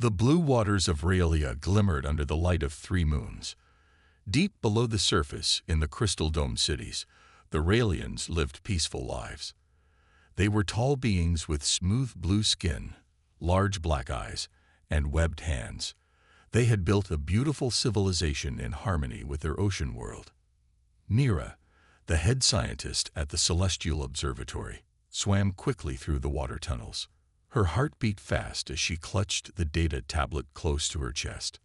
The blue waters of Raylia glimmered under the light of 3 moons. Deep below the surface, in the crystal-domed cities, the Raelians lived peaceful lives. They were tall beings with smooth blue skin, large black eyes, and webbed hands. They had built a beautiful civilization in harmony with their ocean world. Mira, the head scientist at the Celestial Observatory, swam quickly through the water tunnels. Her heart beat fast as she clutched the data tablet close to her chest.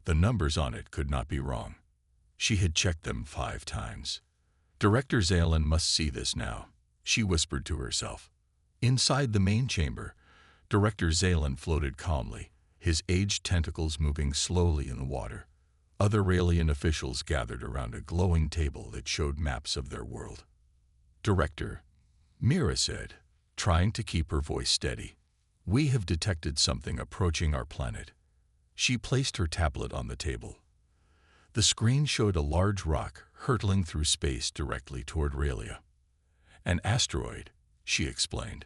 The numbers on it could not be wrong. She had checked them 5 times. Director Zalen must see this now, she whispered to herself. Inside the main chamber, Director Zalen floated calmly, his aged tentacles moving slowly in the water. Other Raelian officials gathered around a glowing table that showed maps of their world. Director, Mira said, trying to keep her voice steady, we have detected something approaching our planet. She placed her tablet on the table. The screen showed a large rock hurtling through space directly toward Raylia. An asteroid, she explained,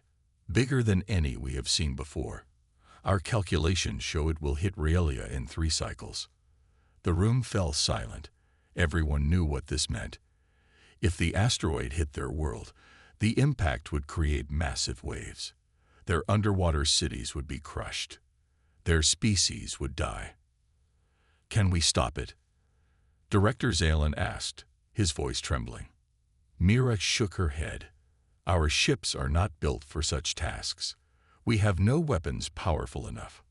bigger than any we have seen before. Our calculations show it will hit Raylia in 3 cycles. The room fell silent. Everyone knew what this meant. If the asteroid hit their world, the impact would create massive waves. Their underwater cities would be crushed. Their species would die. Can we stop it? Director Zalen asked, his voice trembling. Mira shook her head. Our ships are not built for such tasks. We have no weapons powerful enough.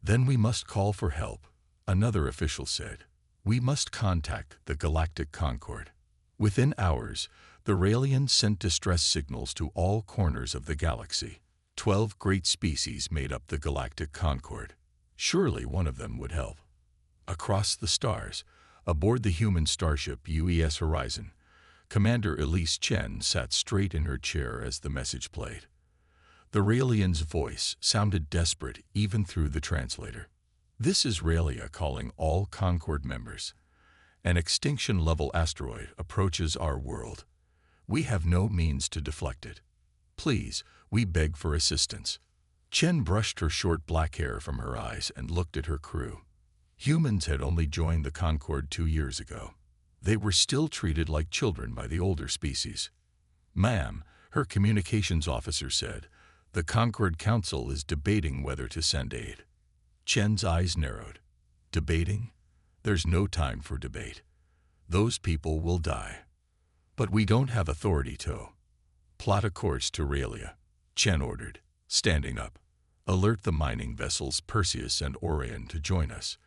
Then we must call for help, another official said. We must contact the Galactic Concord. Within hours, the Raelians sent distress signals to all corners of the galaxy. 12 great species made up the Galactic Concord. Surely one of them would help. Across the stars, aboard the human starship UES Horizon, Commander Elise Chen sat straight in her chair as the message played. The Raelian's voice sounded desperate even through the translator. This is Raylia calling all Concord members. An extinction-level asteroid approaches our world. We have no means to deflect it. Please, we beg for assistance. Chen brushed her short black hair from her eyes and looked at her crew. Humans had only joined the Concord 2 years ago. They were still treated like children by the older species. Ma'am, her communications officer said, the Concord Council is debating whether to send aid. Chen's eyes narrowed. Debating? There's no time for debate. Those people will die. But we don't have authority to. Plot a course to Raylia, Chen ordered, standing up. Alert the mining vessels Perseus and Orion to join us.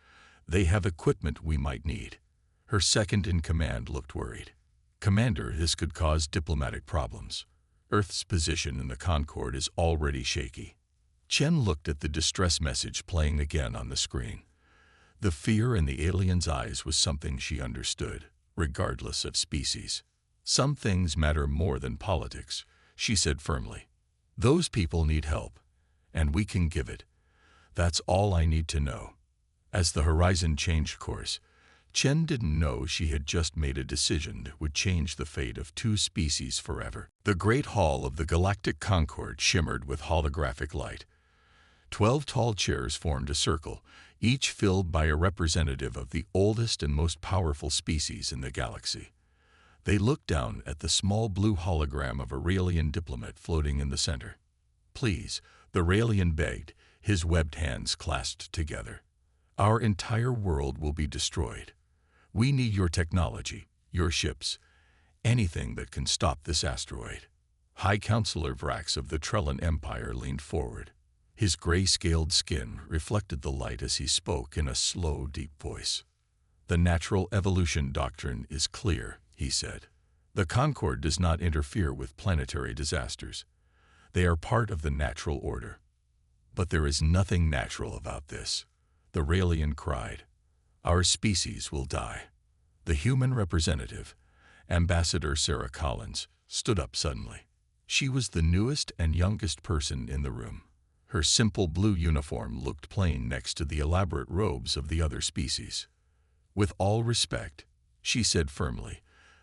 They have equipment we might need. Her second-in-command looked worried. Commander, this could cause diplomatic problems. Earth's position in the Concord is already shaky. Chen looked at the distress message playing again on the screen. The fear in the alien's eyes was something she understood, regardless of species. Some things matter more than politics, she said firmly. Those people need help, and we can give it. That's all I need to know. As the Horizon changed course, Chen didn't know she had just made a decision that would change the fate of 2 species forever. The Great Hall of the Galactic Concord shimmered with holographic light. 12 tall chairs formed a circle, each filled by a representative of the oldest and most powerful species in the galaxy. They looked down at the small blue hologram of a Raelian diplomat floating in the center. Please, the Raelian begged, his webbed hands clasped together. Our entire world will be destroyed. We need your technology, your ships, anything that can stop this asteroid. High Counselor Vrax of the Trellan Empire leaned forward. His gray-scaled skin reflected the light as he spoke in a slow, deep voice. The natural evolution doctrine is clear, he said. The Concord does not interfere with planetary disasters. They are part of the natural order. But there is nothing natural about this, the Raelian cried. Our species will die. The human representative, Ambassador Sarah Collins, stood up suddenly. She was the newest and youngest person in the room. Her simple blue uniform looked plain next to the elaborate robes of the other species. With all respect, she said firmly,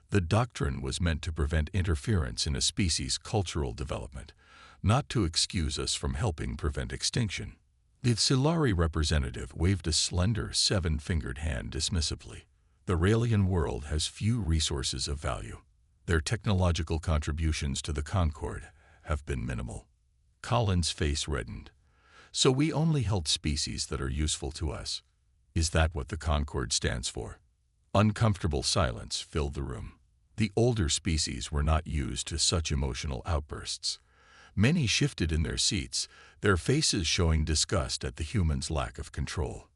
the doctrine was meant to prevent interference in a species' cultural development, not to excuse us from helping prevent extinction. The Silari representative waved a slender, seven-fingered hand dismissively. The Raelian world has few resources of value. Their technological contributions to the Concord have been minimal. Colin's face reddened. So we only help species that are useful to us. Is that what the Concord stands for? Uncomfortable silence filled the room. The older species were not used to such emotional outbursts. Many shifted in their seats, their faces showing disgust at the humans' lack of control.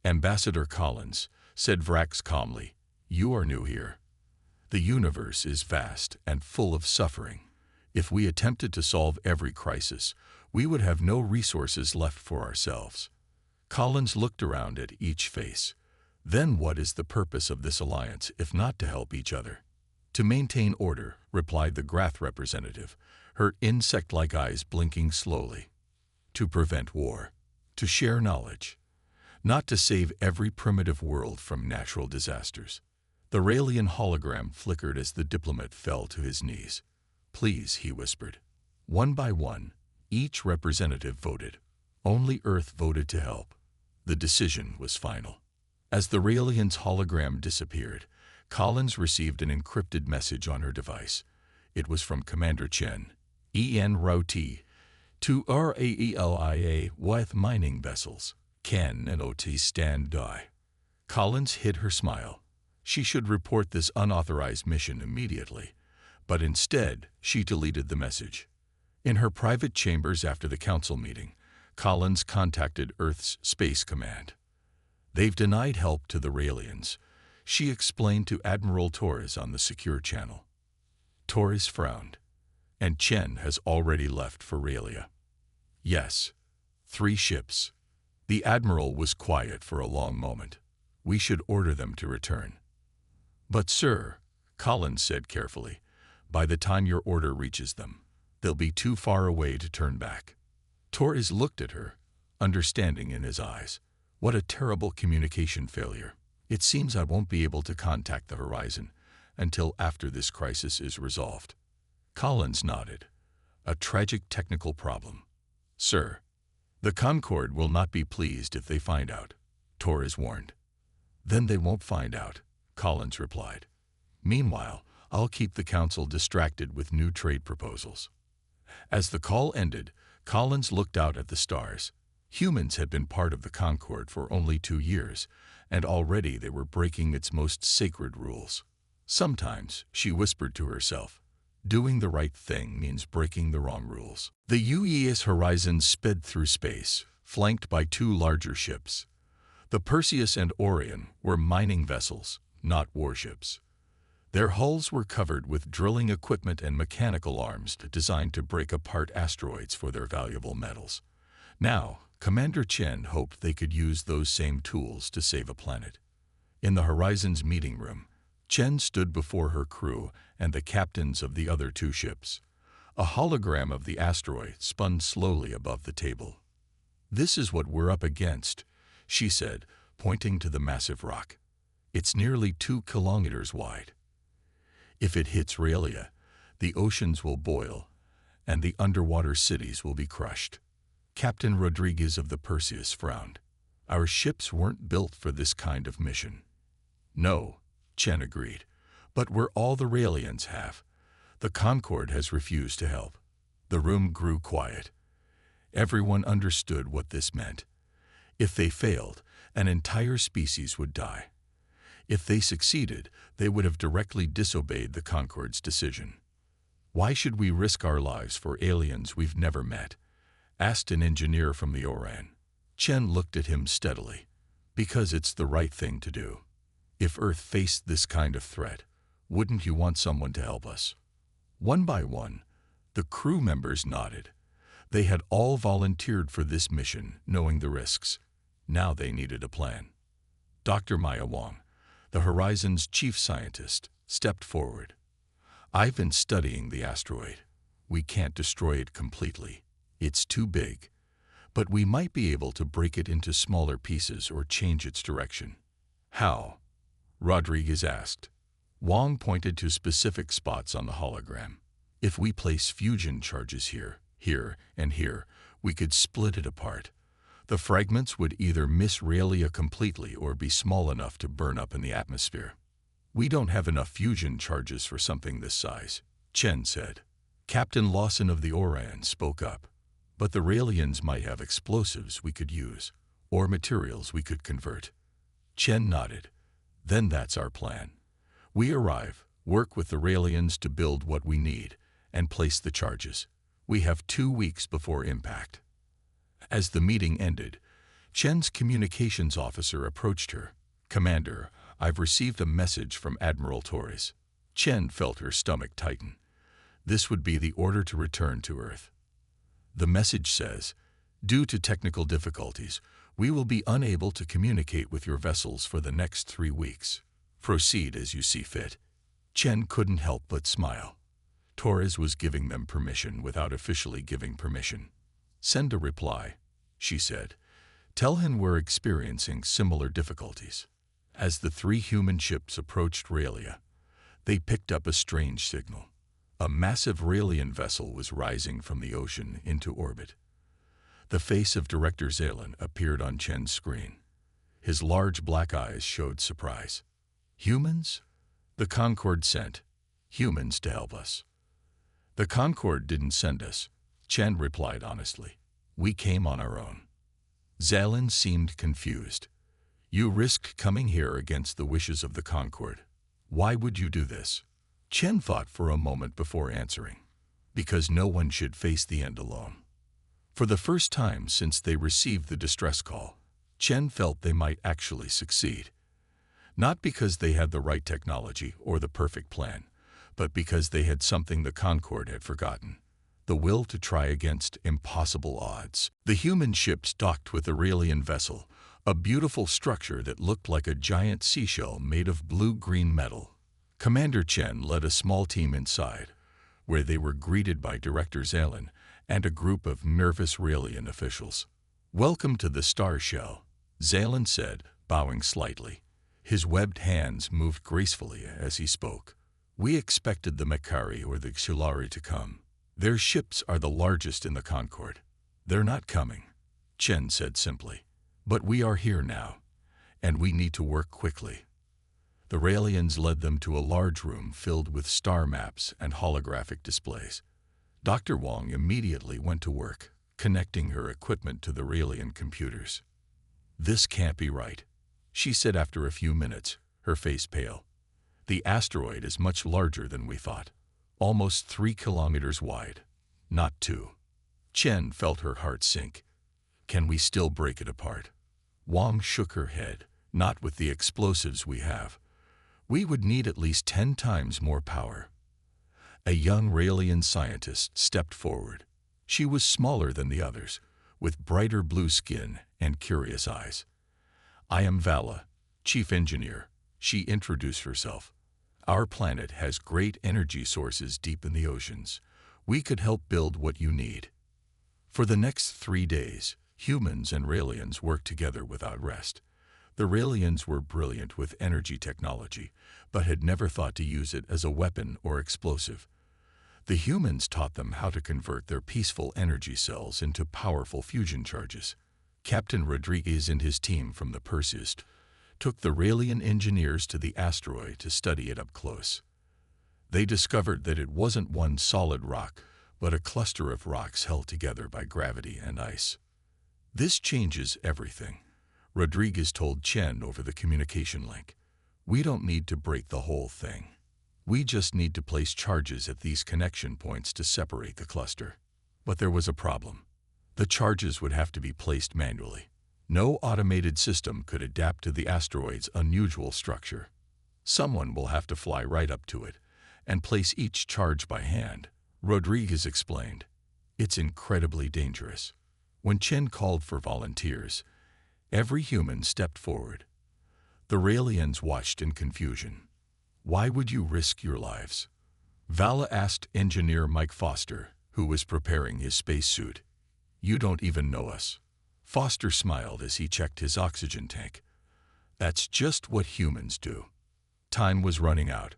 Ambassador Collins, said Vrax calmly, you are new here. The universe is vast and full of suffering. If we attempted to solve every crisis, we would have no resources left for ourselves. Collins looked around at each face. Then what is the purpose of this alliance if not to help each other? To maintain order, replied the Grath representative, her insect-like eyes blinking slowly. To prevent war. To share knowledge. Not to save every primitive world from natural disasters. The Raelian hologram flickered as the diplomat fell to his knees. Please, he whispered. One by one, each representative voted. Only Earth voted to help. The decision was final. As the Raelian's hologram disappeared, Collins received an encrypted message on her device. It was from Commander Chen, En Rauti, to Raelia with mining vessels. Ken and Ot stand die. Collins hid her smile. She should report this unauthorized mission immediately, but instead she deleted the message. In her private chambers after the council meeting, Collins contacted Earth's Space Command. They've denied help to the Raelians, she explained to Admiral Torres on the secure channel. Torres frowned. And Chen has already left for Raelia. Yes, 3 ships. The Admiral was quiet for a long moment. We should order them to return. But sir, Collins said carefully, by the time your order reaches them, they'll be too far away to turn back. Torres looked at her, understanding in his eyes. What a terrible communication failure. It seems I won't be able to contact the Horizon until after this crisis is resolved. Collins nodded. A tragic technical problem. Sir, the Concord will not be pleased if they find out, Torres warned. Then they won't find out, Collins replied. Meanwhile, I'll keep the Council distracted with new trade proposals. As the call ended, Collins looked out at the stars. Humans had been part of the Concord for only 2 years, and already they were breaking its most sacred rules. Sometimes, she whispered to herself, doing the right thing means breaking the wrong rules. The UES Horizon sped through space, flanked by 2 larger ships. The Perseus and Orion were mining vessels, not warships. Their hulls were covered with drilling equipment and mechanical arms designed to break apart asteroids for their valuable metals. Now, Commander Chen hoped they could use those same tools to save a planet. In the Horizon's meeting room, Chen stood before her crew and the captains of the other 2 ships. A hologram of the asteroid spun slowly above the table. This is what we're up against, she said, pointing to the massive rock. It's nearly 2 kilometers wide. If it hits Raelia, the oceans will boil, and the underwater cities will be crushed. Captain Rodriguez of the Perseus frowned. Our ships weren't built for this kind of mission. No, Chen agreed, but we're all the Raelians have. The Concord has refused to help. The room grew quiet. Everyone understood what this meant. If they failed, an entire species would die. If they succeeded, they would have directly disobeyed the Concord's decision. Why should we risk our lives for aliens we've never met? Asked an engineer from the Oran. Chen looked at him steadily. Because it's the right thing to do. If Earth faced this kind of threat, wouldn't you want someone to help us? One by one, the crew members nodded. They had all volunteered for this mission, knowing the risks. Now they needed a plan. Dr. Maya Wong, the Horizon's chief scientist, stepped forward. I've been studying the asteroid. We can't destroy it completely. It's too big. But we might be able to break it into smaller pieces or change its direction. How? Rodriguez asked. Wong pointed to specific spots on the hologram. If we place fusion charges here, and here, we could split it apart. The fragments would either miss Raelia completely or be small enough to burn up in the atmosphere. "We don't have enough fusion charges for something this size," Chen said. Captain Lawson of the Orion spoke up. "But the Raelians might have explosives we could use, or materials we could convert." Chen nodded. "Then that's our plan. We arrive, work with the Raelians to build what we need, and place the charges. We have 2 weeks before impact." As the meeting ended, Chen's communications officer approached her. "Commander, I've received a message from Admiral Torres." Chen felt her stomach tighten. This would be the order to return to Earth. The message says, "Due to technical difficulties, we will be unable to communicate with your vessels for the next 3 weeks. Proceed as you see fit." Chen couldn't help but smile. Torres was giving them permission without officially giving permission. "Send a reply," she said. "Tell him we're experiencing similar difficulties." As the 3 human ships approached Raelia, they picked up a strange signal. A massive Raelian vessel was rising from the ocean into orbit. The face of Director Zalen appeared on Chen's screen. His large black eyes showed surprise. "Humans? The Concorde sent humans to help us." "The Concorde didn't send us," Chen replied honestly. "We came on our own." Zalen seemed confused. "You risked coming here against the wishes of the Concorde. Why would you do this?" Chen thought for a moment before answering. "Because no one should face the end alone." For the first time since they received the distress call, Chen felt they might actually succeed. Not because they had the right technology or the perfect plan, but because they had something the Concorde had forgotten: the will to try against impossible odds. The human ships docked with the Raelian vessel, a beautiful structure that looked like a giant seashell made of blue-green metal. Commander Chen led a small team inside, where they were greeted by Director Zalen and a group of nervous Raelian officials. "Welcome to the Star Shell," Zalen said, bowing slightly. His webbed hands moved gracefully as he spoke. "We expected the Makari or the Xulari to come. Their ships are the largest in the Concorde." "They're not coming," Chen said simply. "But we are here now, and we need to work quickly." The Raelians led them to a large room filled with star maps and holographic displays. Dr. Wong immediately went to work, connecting her equipment to the Raelian computers. "This can't be right," she said after a few minutes, her face pale. "The asteroid is much larger than we thought. Almost 3 kilometers wide, not 2. Chen felt her heart sink. "Can we still break it apart?" Wong shook her head. "Not with the explosives we have. We would need at least 10 times more power." A young Raelian scientist stepped forward. She was smaller than the others, with brighter blue skin and curious eyes. "I am Vala, Chief Engineer," she introduced herself. "Our planet has great energy sources deep in the oceans. We could help build what you need." For the next 3 days, humans and Raelians worked together without rest. The Raelians were brilliant with energy technology, but had never thought to use it as a weapon or explosive. The humans taught them how to convert their peaceful energy cells into powerful fusion charges. Captain Rodriguez and his team from the Perseus took the Raelian engineers to the asteroid to study it up close. They discovered that it wasn't one solid rock, but a cluster of rocks held together by gravity and ice. "This changes everything," Rodriguez told Chen over the communication link. "We don't need to break the whole thing. We just need to place charges at these connection points to separate the cluster." But there was a problem. The charges would have to be placed manually. No automated system could adapt to the asteroid's unusual structure. "Someone will have to fly right up to it and place each charge by hand," Rodriguez explained. "It's incredibly dangerous." When Chen called for volunteers, every human stepped forward. The Raelians watched in confusion. "Why would you risk your lives?" Vala asked engineer Mike Foster, who was preparing his spacesuit. "You don't even know us." Foster smiled as he checked his oxygen tank. "That's just what humans do." Time was running out.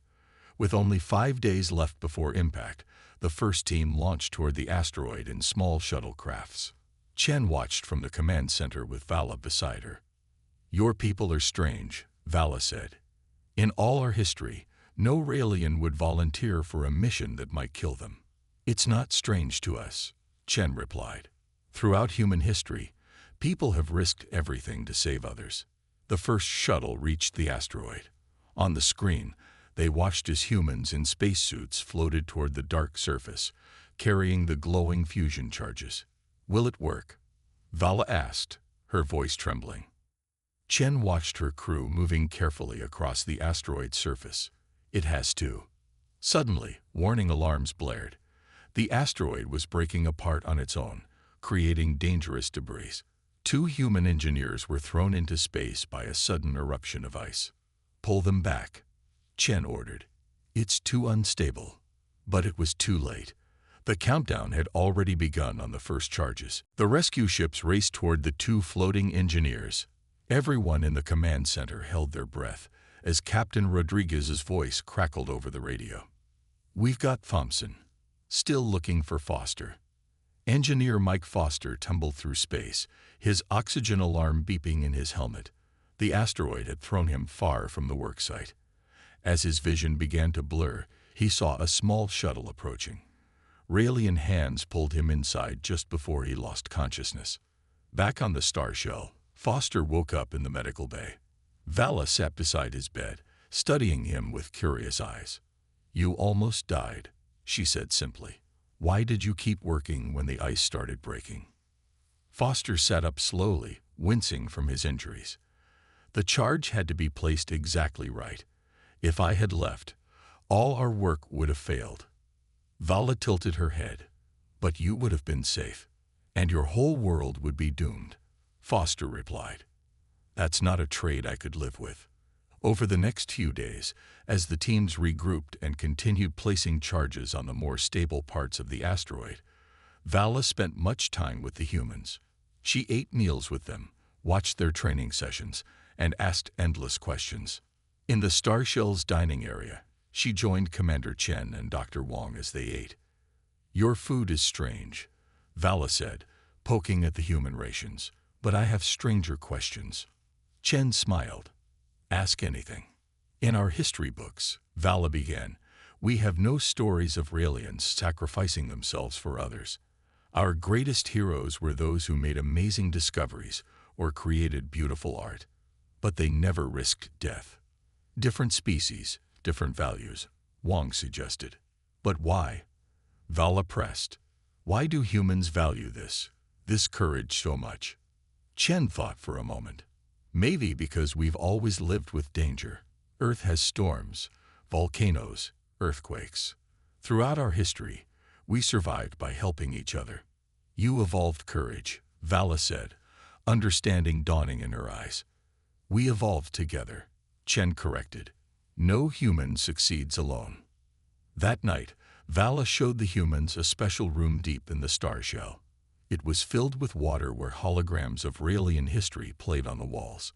With only 5 days left before impact, the first team launched toward the asteroid in small shuttlecrafts. Chen watched from the command center with Vala beside her. "Your people are strange," Vala said. "In all our history, no Raelian would volunteer for a mission that might kill them." "It's not strange to us," Chen replied. "Throughout human history, people have risked everything to save others." The first shuttle reached the asteroid. On the screen, they watched as humans in spacesuits floated toward the dark surface, carrying the glowing fusion charges. "Will it work?" Vala asked, her voice trembling. Chen watched her crew moving carefully across the asteroid's surface. "It has to." Suddenly, warning alarms blared. The asteroid was breaking apart on its own, creating dangerous debris. 2 human engineers were thrown into space by a sudden eruption of ice. "Pull them back," Chen ordered. "It's too unstable." But it was too late. The countdown had already begun on the first charges. The rescue ships raced toward the 2 floating engineers. Everyone in the command center held their breath as Captain Rodriguez's voice crackled over the radio. "We've got Thompson. Still looking for Foster." Engineer Mike Foster tumbled through space, his oxygen alarm beeping in his helmet. The asteroid had thrown him far from the worksite. As his vision began to blur, he saw a small shuttle approaching. Raelian hands pulled him inside just before he lost consciousness. Back on the star shell, Foster woke up in the medical bay. Vala sat beside his bed, studying him with curious eyes. "You almost died," she said simply. "Why did you keep working when the ice started breaking?" Foster sat up slowly, wincing from his injuries. "The charge had to be placed exactly right. If I had left, all our work would have failed." Vala tilted her head. "But you would have been safe, and your whole world would be doomed," Foster replied. "That's not a trade I could live with." Over the next few days, as the teams regrouped and continued placing charges on the more stable parts of the asteroid, Vala spent much time with the humans. She ate meals with them, watched their training sessions, and asked endless questions. In the star shell's dining area, she joined Commander Chen and Dr. Wong as they ate. "Your food is strange," Vala said, poking at the human rations. "But I have stranger questions." Chen smiled. "Ask anything." "In our history books," Vala began, "we have no stories of Raelians sacrificing themselves for others. Our greatest heroes were those who made amazing discoveries or created beautiful art. But they never risked death." "Different species, different values," Wong suggested. "But why?" Vala pressed. "Why do humans value this courage so much?" Chen thought for a moment. "Maybe because we've always lived with danger. Earth has storms, volcanoes, earthquakes. Throughout our history, we survived by helping each other." "You evolved courage," Vala said, understanding dawning in her eyes. "We evolved together," Chen corrected. "No human succeeds alone." That night, Vala showed the humans a special room deep in the star shell. It was filled with water where holograms of Raelian history played on the walls.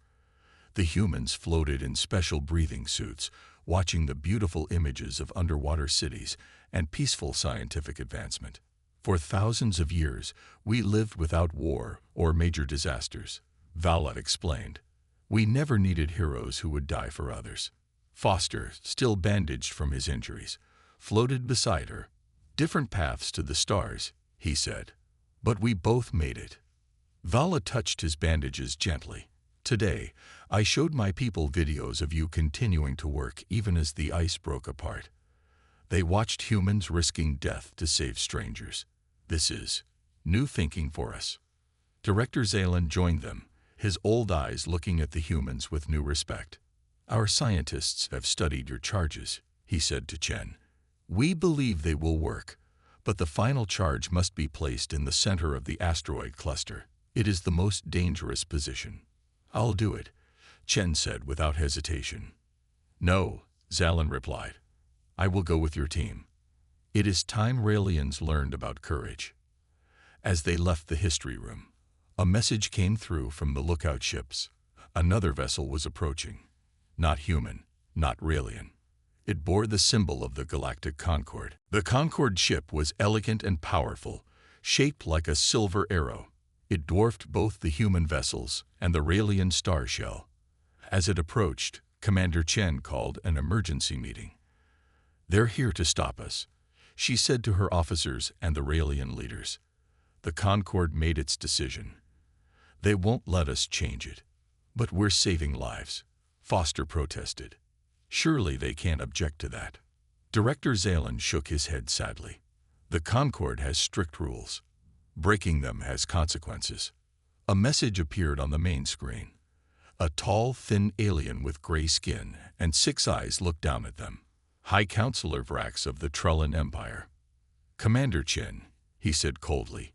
The humans floated in special breathing suits, watching the beautiful images of underwater cities and peaceful scientific advancement. "For thousands of years, we lived without war or major disasters," Vala explained. "We never needed heroes who would die for others." Foster, still bandaged from his injuries, floated beside her. "Different paths to the stars," he said. "But we both made it." Vala touched his bandages gently. "Today, I showed my people videos of you continuing to work even as the ice broke apart. They watched humans risking death to save strangers. This is new thinking for us." Director Zalen joined them, his old eyes looking at the humans with new respect. "Our scientists have studied your charges," he said to Chen. "We believe they will work, but the final charge must be placed in the center of the asteroid cluster. It is the most dangerous position." "I'll do it," Chen said without hesitation. "No," Zalen replied. "I will go with your team. It is time Raelians learned about courage." As they left the history room, a message came through from the lookout ships. Another vessel was approaching. Not human, not Raelian. It bore the symbol of the Galactic Concorde. The Concorde ship was elegant and powerful, shaped like a silver arrow. It dwarfed both the human vessels and the Raelian star shell. As it approached, Commander Chen called an emergency meeting. "They're here to stop us," she said to her officers and the Raelian leaders. The Concorde made its decision. "They won't let us change it." "But we're saving lives," Foster protested. "Surely they can't object to that." Director Zalen shook his head sadly. "The Concorde has strict rules. Breaking them has consequences." A message appeared on the main screen. A tall, thin alien with gray skin and 6 eyes looked down at them. "High Counselor Vrax of the Trellan Empire." "Commander Chen," he said coldly,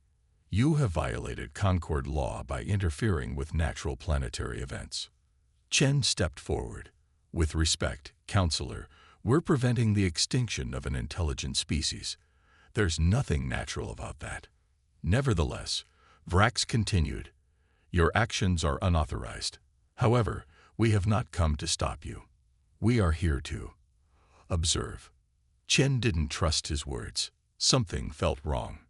"you have violated Concorde law by interfering with natural planetary events." Chen stepped forward. "With respect, Counselor, we're preventing the extinction of an intelligent species. There's nothing natural about that." Nevertheless, Vrax continued, "Your actions are unauthorized. However, we have not come to stop you. We are here to observe." Chen didn't trust his words. Something felt wrong.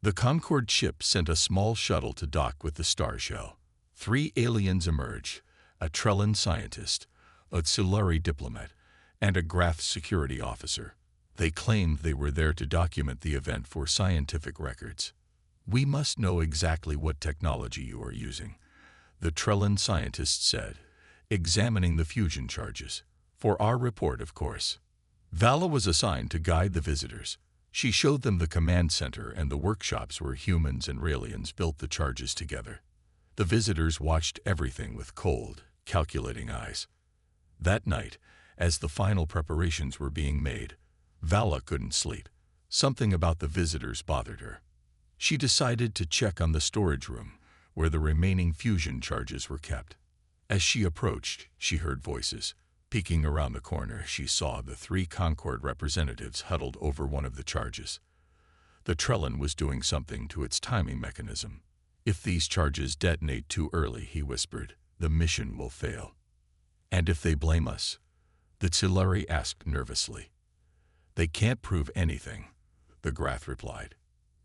The Concorde ship sent a small shuttle to dock with the star shell. 3 aliens emerged, a Trellan scientist, a Tsulari diplomat, and a Grath security officer. They claimed they were there to document the event for scientific records. "We must know exactly what technology you are using," the Trellan scientist said, examining the fusion charges. "For our report, of course." Vala was assigned to guide the visitors. She showed them the command center and the workshops where humans and Raelians built the charges together. The visitors watched everything with cold, calculating eyes. That night, as the final preparations were being made, Vala couldn't sleep. Something about the visitors bothered her. She decided to check on the storage room, where the remaining fusion charges were kept. As she approached, she heard voices. Peeking around the corner, she saw the 3 Concorde representatives huddled over one of the charges. The Trellan was doing something to its timing mechanism. "If these charges detonate too early," he whispered, "the mission will fail." "And if they blame us?" the Tsulari asked nervously. "They can't prove anything," the Grath replied.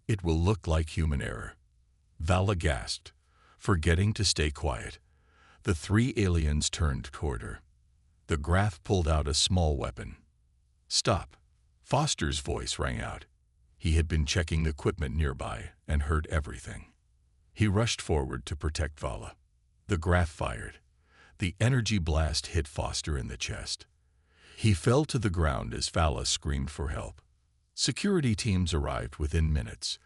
"It will look like human error." Vala gasped, forgetting to stay quiet. The 3 aliens turned toward her. The Grath pulled out a small weapon. "Stop!" Foster's voice rang out. He had been checking the equipment nearby and heard everything. He rushed forward to protect Vala. The Grath fired. The energy blast hit Foster in the chest. He fell to the ground as Vala screamed for help. Security teams arrived within minutes.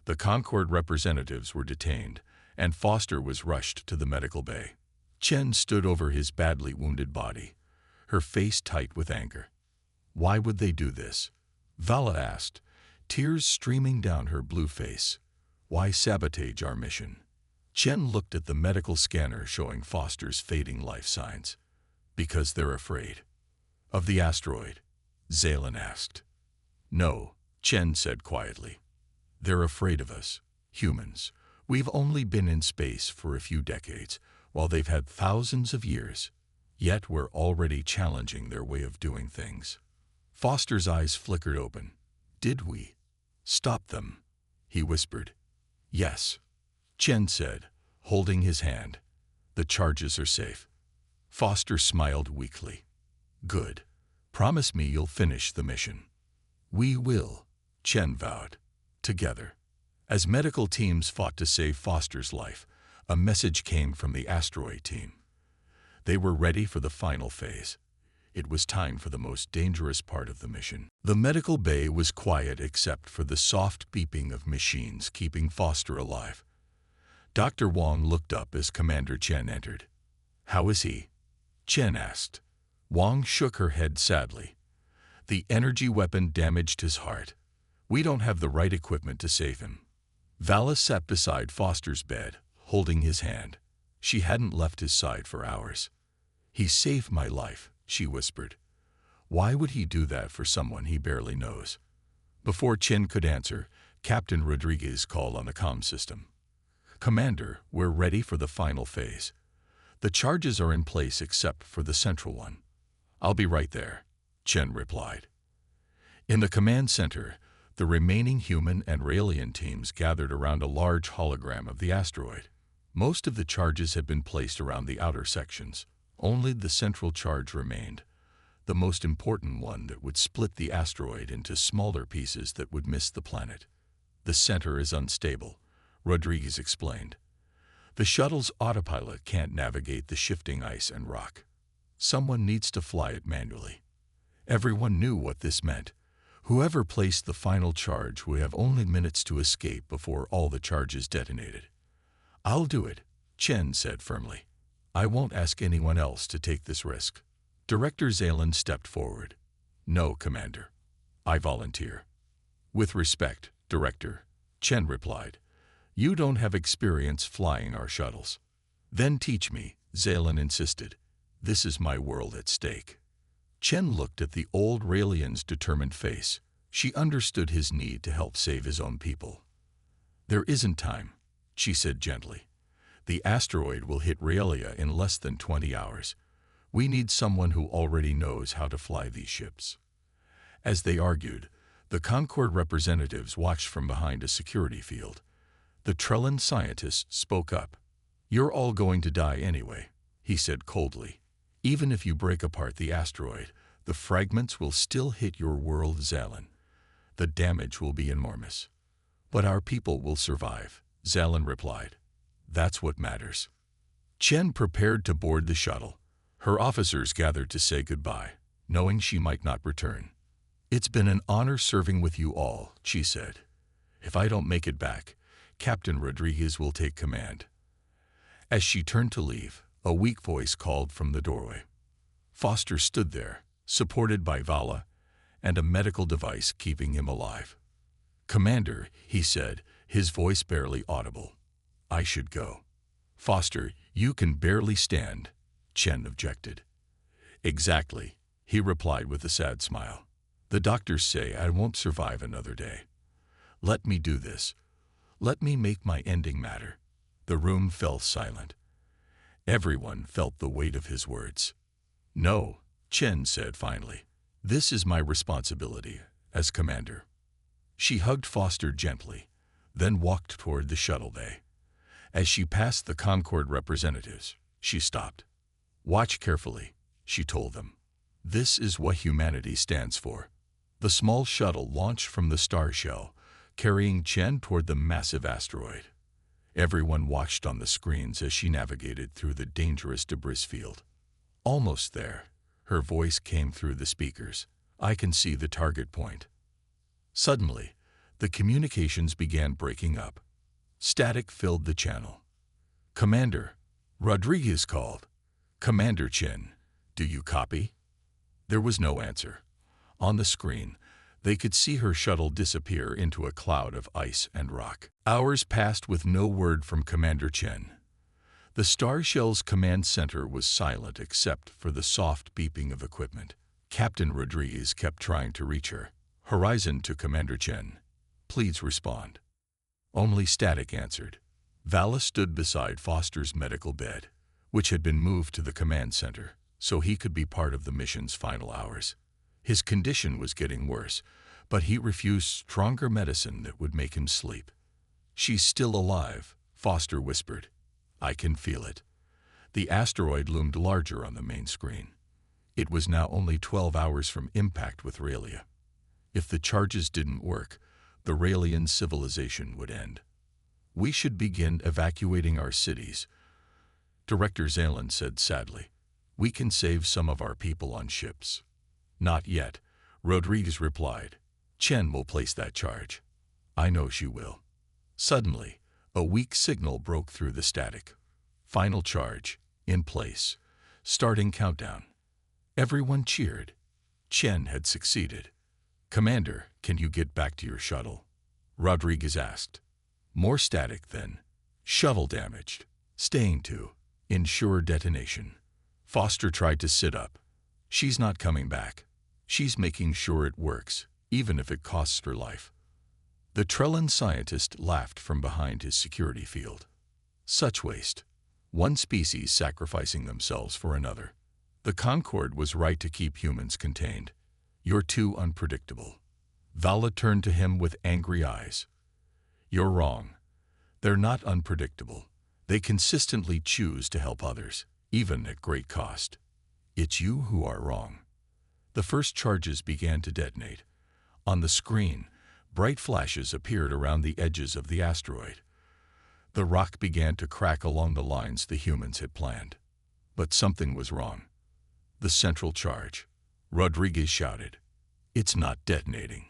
The Concorde representatives were detained, and Foster was rushed to the medical bay. Chen stood over his badly wounded body, her face tight with anger. "Why would they do this?" Vala asked, tears streaming down her blue face. "Why sabotage our mission?" Chen looked at the medical scanner showing Foster's fading life signs. "Because they're afraid." "Of the asteroid?" Zalen asked. "No," Chen said quietly. "They're afraid of us, humans. We've only been in space for a few decades, while they've had thousands of years. Yet we're already challenging their way of doing things." Foster's eyes flickered open. "Did we stop them?" he whispered. "Yes," Chen said, holding his hand. "The charges are safe." Foster smiled weakly. "Good. Promise me you'll finish the mission." "We will," Chen vowed. Together. As medical teams fought to save Foster's life, a message came from the asteroid team. They were ready for the final phase. It was time for the most dangerous part of the mission. The medical bay was quiet except for the soft beeping of machines keeping Foster alive. Dr. Wong looked up as Commander Chen entered. "How is he?" Chen asked. Wong shook her head sadly. "The energy weapon damaged his heart. We don't have the right equipment to save him." Vala sat beside Foster's bed, holding his hand. She hadn't left his side for hours. "He saved my life," she whispered. "Why would he do that for someone he barely knows?" Before Chen could answer, Captain Rodriguez called on the comm system. "Commander, we're ready for the final phase. The charges are in place except for the central one." "I'll be right there," Chen replied. In the command center, The remaining human and Raelian teams gathered around a large hologram of the asteroid. Most of the charges had been placed around the outer sections. Only the central charge remained, the most important one that would split the asteroid into smaller pieces that would miss the planet. The center is unstable, Rodriguez explained. The shuttle's autopilot can't navigate the shifting ice and rock. Someone needs to fly it manually. Everyone knew what this meant. Whoever placed the final charge would have only minutes to escape before all the charges detonated. "I'll do it," Chen said firmly. "I won't ask anyone else to take this risk." Director Zalen stepped forward. "No, Commander. I volunteer." "With respect, Director," Chen replied. "You don't have experience flying our shuttles." "Then teach me," Zalen insisted. "This is my world at stake." Chen looked at the old Raelian's determined face. She understood his need to help save his own people. "There isn't time," she said gently. "The asteroid will hit Raelia in less than 20 hours. We need someone who already knows how to fly these ships." As they argued, the Concord representatives watched from behind a security field. The Trellan scientist spoke up. "You're all going to die anyway," he said coldly. "Even if you break apart the asteroid, the fragments will still hit your world, Zalen. The damage will be enormous. But our people will survive," Zalen replied. "That's what matters." Chen prepared to board the shuttle. Her officers gathered to say goodbye, knowing she might not return. "It's been an honor serving with you all," she said. "If I don't make it back, Captain Rodriguez will take command." As she turned to leave, a weak voice called from the doorway. Foster stood there, supported by Vala, and a medical device keeping him alive. "Commander," he said, his voice barely audible. "I should go." "Foster, you can barely stand," Chen objected. "Exactly," he replied with a sad smile. "The doctors say I won't survive another day. Let me do this. Let me make my ending matter." The room fell silent. Everyone felt the weight of his words. "No," Chen said finally. "This is my responsibility as commander." She hugged Foster gently, then walked toward the shuttle bay. As she passed the Concord representatives, she stopped. "Watch carefully," she told them. "This is what humanity stands for." The small shuttle launched from the star shell, carrying Chen toward the massive asteroid. Everyone watched on the screens as she navigated through the dangerous debris field. "Almost there," her voice came through the speakers. "I can see the target point." Suddenly, the communications began breaking up. Static filled the channel. "Commander," Rodriguez called. "Commander Chen, do you copy?" There was no answer. On the screen, they could see her shuttle disappear into a cloud of ice and rock. Hours passed with no word from Commander Chen. The Star Shell's command center was silent except for the soft beeping of equipment. Captain Rodriguez kept trying to reach her. "Horizon to Commander Chen. Please respond." Only static answered. Vala stood beside Foster's medical bed, which had been moved to the command center, so he could be part of the mission's final hours. His condition was getting worse, but he refused stronger medicine that would make him sleep. "She's still alive," Foster whispered. "I can feel it." The asteroid loomed larger on the main screen. It was now only 12 hours from impact with Raelia. If the charges didn't work, the Raelian civilization would end. "We should begin evacuating our cities," Director Zalen said sadly. "We can save some of our people on ships." "Not yet," Rodriguez replied. "Chen will place that charge." "I know she will." Suddenly, a weak signal broke through the static. "Final charge, in place. Starting countdown." Everyone cheered. Chen had succeeded. "Commander, can you get back to your shuttle?" Rodriguez asked. More static then. "Shuttle damaged. Staying to. Ensure detonation." Foster tried to sit up. "She's not coming back. She's making sure it works, even if it costs her life." The Trellan scientist laughed from behind his security field. "Such waste. One species sacrificing themselves for another. The Concord was right to keep humans contained. You're too unpredictable." Vala turned to him with angry eyes. You're wrong. They're not unpredictable. They consistently choose to help others, even at great cost. It's you who are wrong. The first charges began to detonate. On the screen, bright flashes appeared around the edges of the asteroid. The rock began to crack along the lines the humans had planned. But something was wrong. The central charge. Rodriguez shouted. It's not detonating.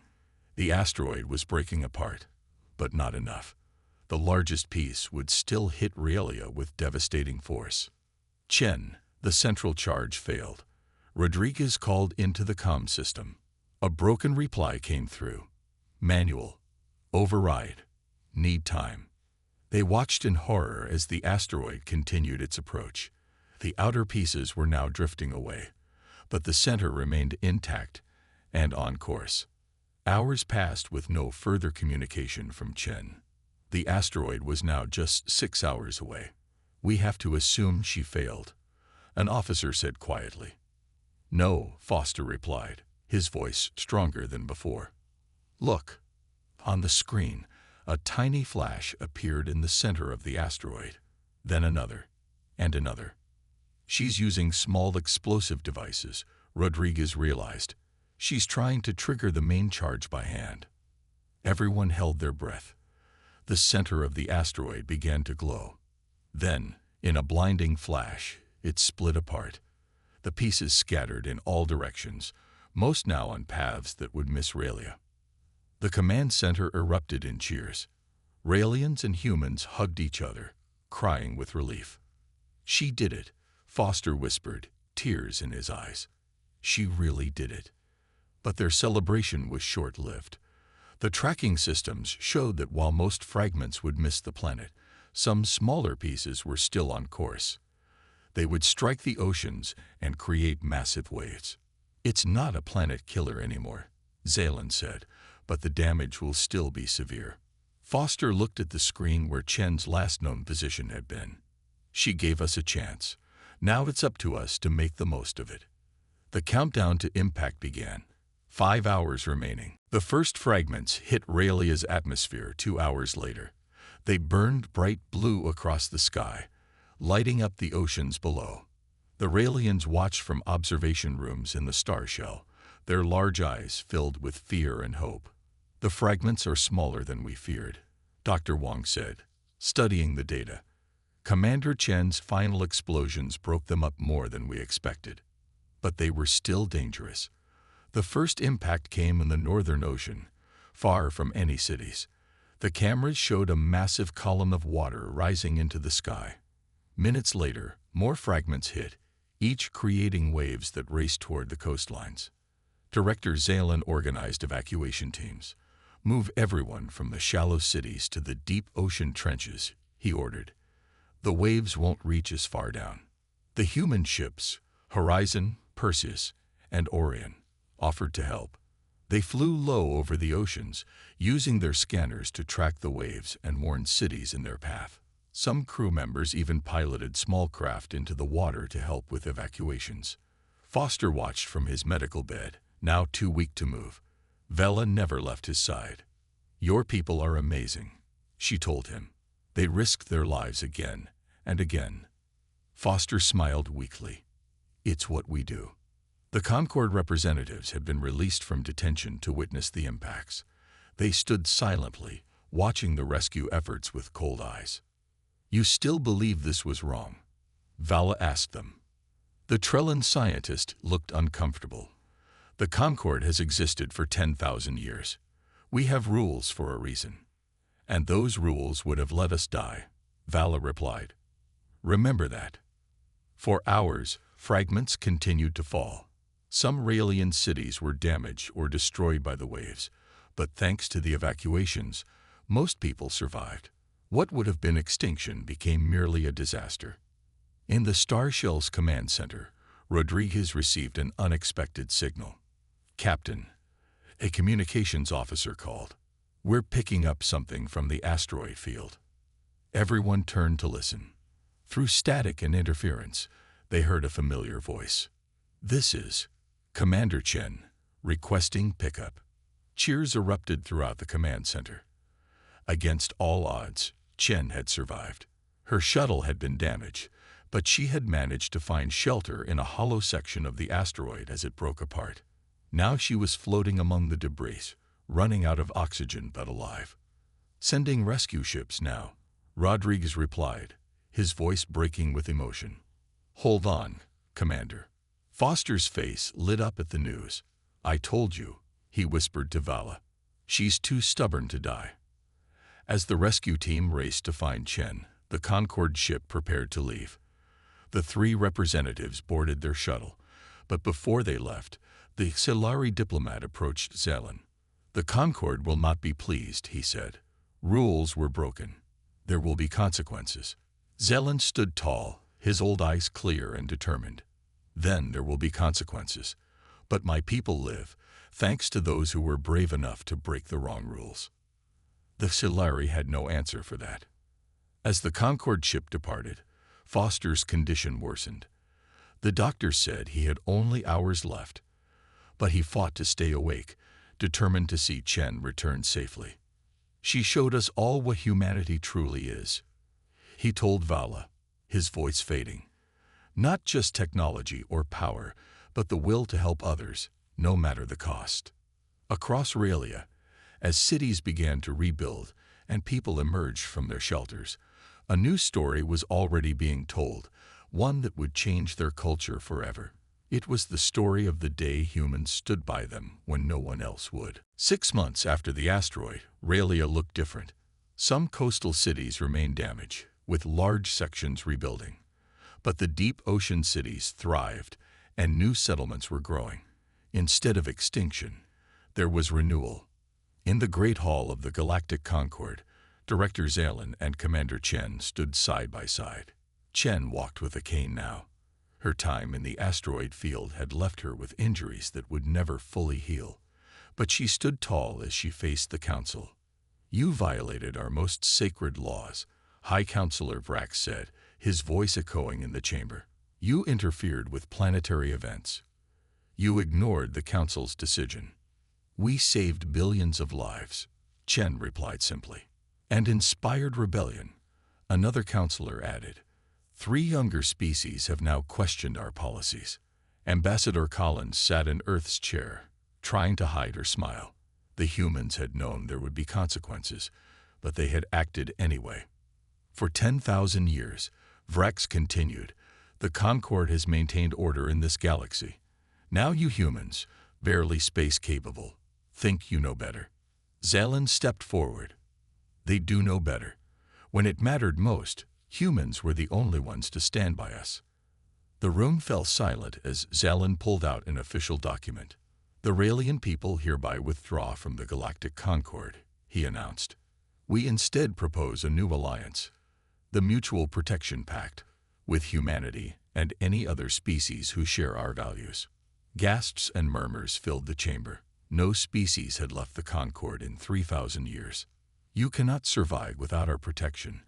The asteroid was breaking apart, but not enough. The largest piece would still hit Realia with devastating force. Chen, the central charge failed. Rodriguez called into the comm system. A broken reply came through. Manual. Override. Need time. They watched in horror as the asteroid continued its approach. The outer pieces were now drifting away, but the center remained intact and on course. Hours passed with no further communication from Chen. The asteroid was now just 6 hours away. We have to assume she failed, an officer said quietly. No, Foster replied, his voice stronger than before. Look. On the screen, a tiny flash appeared in the center of the asteroid, then another, and another. She's using small explosive devices, Rodriguez realized. She's trying to trigger the main charge by hand. Everyone held their breath. The center of the asteroid began to glow. Then, in a blinding flash, it split apart. The pieces scattered in all directions, most now on paths that would miss Realia. The command center erupted in cheers. Raelians and humans hugged each other, crying with relief. She did it, Foster whispered, tears in his eyes. She really did it. But their celebration was short-lived. The tracking systems showed that while most fragments would miss the planet, some smaller pieces were still on course. They would strike the oceans and create massive waves. It's not a planet killer anymore, Zaylan said, but the damage will still be severe. Foster looked at the screen where Chen's last known position had been. She gave us a chance. Now it's up to us to make the most of it. The countdown to impact began. 5 hours remaining. The first fragments hit Raelia's atmosphere 2 hours later. They burned bright blue across the sky, lighting up the oceans below. The Raelians watched from observation rooms in the star shell, their large eyes filled with fear and hope. The fragments are smaller than we feared, Dr. Wong said, studying the data. Commander Chen's final explosions broke them up more than we expected. But they were still dangerous. The first impact came in the Northern Ocean, far from any cities. The cameras showed a massive column of water rising into the sky. Minutes later, more fragments hit, each creating waves that raced toward the coastlines. Director Zaylan organized evacuation teams. Move everyone from the shallow cities to the deep ocean trenches, he ordered. The waves won't reach as far down. The human ships, Horizon, Perseus, and Orion, offered to help. They flew low over the oceans, using their scanners to track the waves and warn cities in their path. Some crew members even piloted small craft into the water to help with evacuations. Foster watched from his medical bed, now too weak to move. Vela never left his side. Your people are amazing, she told him. They risked their lives again and again. Foster smiled weakly. It's what we do. The Concord representatives had been released from detention to witness the impacts. They stood silently, watching the rescue efforts with cold eyes. You still believe this was wrong? Vala asked them. The Trellan scientist looked uncomfortable. The Concord has existed for 10,000 years. We have rules for a reason. And those rules would have let us die, Vala replied. Remember that. For hours, fragments continued to fall. Some Raelian cities were damaged or destroyed by the waves, but thanks to the evacuations, most people survived. What would have been extinction became merely a disaster. In the Star Shell's command center, Rodriguez received an unexpected signal. Captain, a communications officer called. We're picking up something from the asteroid field. Everyone turned to listen. Through static and interference, they heard a familiar voice. This is Commander Chen, requesting pickup. Cheers erupted throughout the command center. Against all odds, Chen had survived. Her shuttle had been damaged, but she had managed to find shelter in a hollow section of the asteroid as it broke apart. Now she was floating among the debris, running out of oxygen but alive. "Sending rescue ships now," Rodriguez replied, his voice breaking with emotion. "Hold on, Commander." Foster's face lit up at the news. "I told you," he whispered to Vala. "She's too stubborn to die." As the rescue team raced to find Chen, the Concorde ship prepared to leave. The 3 representatives boarded their shuttle, but before they left, the Xilari diplomat approached Zelen. "The Concorde will not be pleased," he said. "Rules were broken. There will be consequences." Zelen stood tall, his old eyes clear and determined. "Then there will be consequences. But my people live, thanks to those who were brave enough to break the wrong rules." The Xilari had no answer for that. As the Concorde ship departed, Foster's condition worsened. The doctor said he had only hours left, but he fought to stay awake, determined to see Chen return safely. "She showed us all what humanity truly is," he told Vala, his voice fading. "Not just technology or power, but the will to help others, no matter the cost." Across Raelia, as cities began to rebuild and people emerged from their shelters, a new story was already being told, one that would change their culture forever. It was the story of the day humans stood by them when no one else would. 6 months after the asteroid, Raelia looked different. Some coastal cities remained damaged, with large sections rebuilding. But the deep ocean cities thrived, and new settlements were growing. Instead of extinction, there was renewal. In the Great Hall of the Galactic Concorde, Director Zelen and Commander Chen stood side by side. Chen walked with a cane now. Her time in the asteroid field had left her with injuries that would never fully heal. But she stood tall as she faced the council. "You violated our most sacred laws," High Counselor Vrax said, his voice echoing in the chamber. "You interfered with planetary events. You ignored the Council's decision." "We saved billions of lives," Chen replied simply. "And inspired rebellion," another counselor added. "3 younger species have now questioned our policies." Ambassador Collins sat in Earth's chair, trying to hide her smile. The humans had known there would be consequences, but they had acted anyway. "For 10,000 years, Vrax continued, the Concorde has maintained order in this galaxy. Now you humans, barely space-capable, think you know better." Zelen stepped forward. "They do know better. When it mattered most, humans were the only ones to stand by us." The room fell silent as Zelen pulled out an official document. "The Raelian people hereby withdraw from the Galactic Concorde," he announced. "We instead propose a new alliance, the Mutual Protection Pact, with humanity and any other species who share our values." Gasps and murmurs filled the chamber. No species had left the Concorde in 3,000 years. "You cannot survive without our protection,"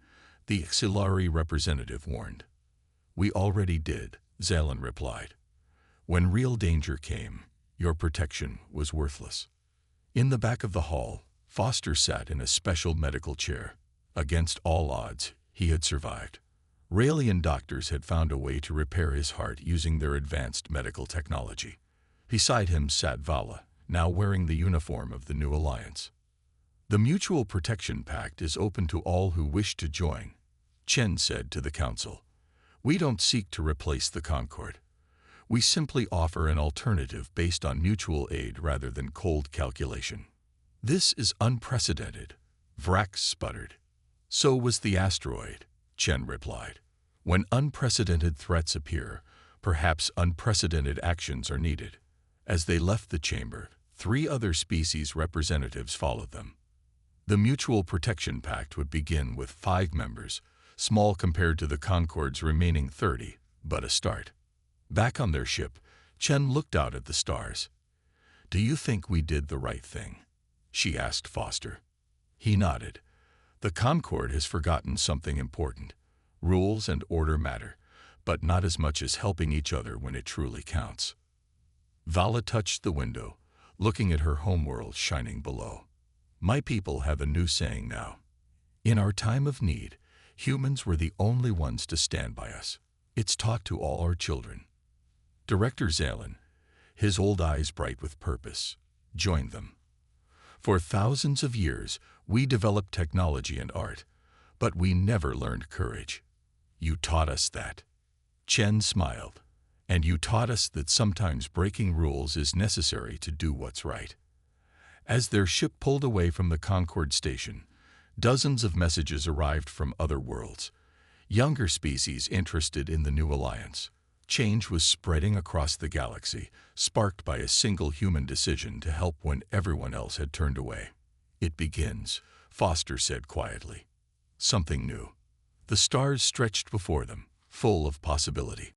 the Xilari representative warned. "We already did," Zelen replied. "When real danger came, your protection was worthless." In the back of the hall, Foster sat in a special medical chair. Against all odds, he had survived. Raelian doctors had found a way to repair his heart using their advanced medical technology. Beside him sat Vala, now wearing the uniform of the new alliance. "The Mutual Protection Pact is open to all who wish to join," Chen said to the council. "We don't seek to replace the Concorde. We simply offer an alternative based on mutual aid rather than cold calculation." "This is unprecedented," Vrax sputtered. "So was the asteroid," Chen replied. "When unprecedented threats appear, perhaps unprecedented actions are needed." As they left the chamber, 3 other species representatives followed them. The Mutual Protection Pact would begin with 5 members, small compared to the Concorde's remaining 30, but a start. Back on their ship, Chen looked out at the stars. "Do you think we did the right thing?" she asked Foster. He nodded. "The Concorde has forgotten something important. Rules and order matter, but not as much as helping each other when it truly counts." Vala touched the window. looking at her homeworld shining below. My people have a new saying now. In our time of need, humans were the only ones to stand by us. It's taught to all our children. Director Zalin, his old eyes bright with purpose, joined them. For thousands of years, we developed technology and art, but we never learned courage. You taught us that. Chen smiled. And you taught us that sometimes breaking rules is necessary to do what's right. As their ship pulled away from the Concord station, dozens of messages arrived from other worlds. Younger species interested in the new alliance. Change was spreading across the galaxy, sparked by a single human decision to help when everyone else had turned away. It begins, Foster said quietly. Something new. The stars stretched before them, full of possibility.